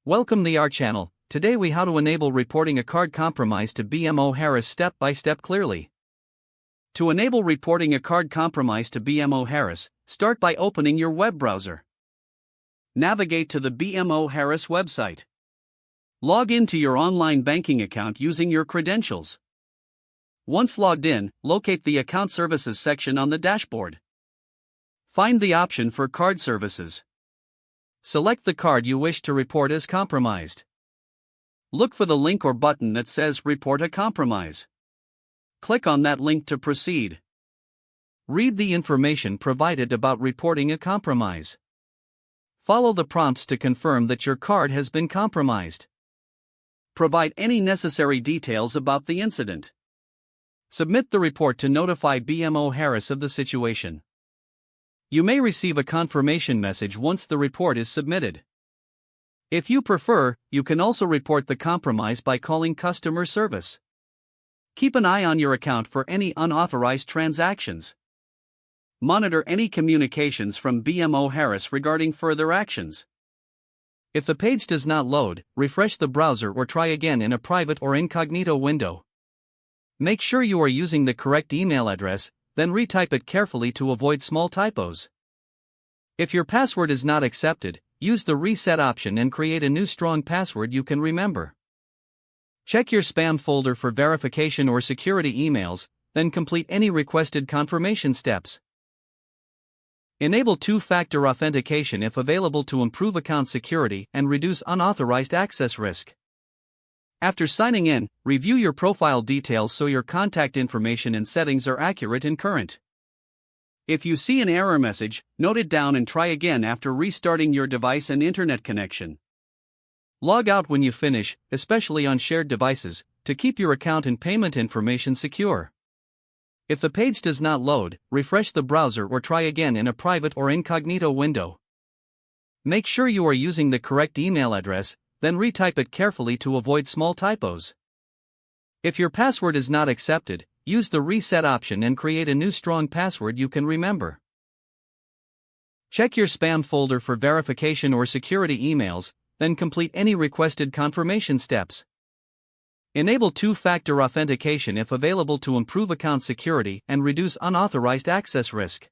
Welcome to our channel. Today we how to enable reporting a card compromise to BMO Harris step by step clearly. To enable reporting a card compromise to BMO Harris, start by opening your web browser. Navigate to the BMO Harris website. Log into your online banking account using your credentials. Once logged in, locate the Account Services section on the dashboard. Find the option for Card Services. Select the card you wish to report as compromised. Look for the link or button that says Report a Compromise. Click on that link to proceed. Read the information provided about reporting a compromise. Follow the prompts to confirm that your card has been compromised. Provide any necessary details about the incident. Submit the report to notify BMO Harris of the situation. You may receive a confirmation message once the report is submitted. If you prefer, you can also report the compromise by calling customer service. Keep an eye on your account for any unauthorized transactions. Monitor any communications from BMO Harris regarding further actions. If the page does not load, refresh the browser or try again in a private or incognito window. Make sure you are using the correct email address, then retype it carefully to avoid small typos. If your password is not accepted, use the reset option and create a new strong password you can remember. Check your spam folder for verification or security emails, then complete any requested confirmation steps. Enable two-factor authentication if available to improve account security and reduce unauthorized access risk. After signing in, review your profile details so your contact information and settings are accurate and current. If you see an error message, note it down and try again after restarting your device and internet connection. Log out when you finish, especially on shared devices, to keep your account and payment information secure. If the page does not load, refresh the browser or try again in a private or incognito window. Make sure you are using the correct email address, then retype it carefully to avoid small typos. If your password is not accepted, use the reset option and create a new strong password you can remember. Check your spam folder for verification or security emails, then complete any requested confirmation steps. Enable two-factor authentication if available to improve account security and reduce unauthorized access risk.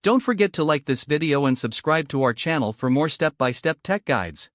Don't forget to like this video and subscribe to our channel for more step-by-step tech guides.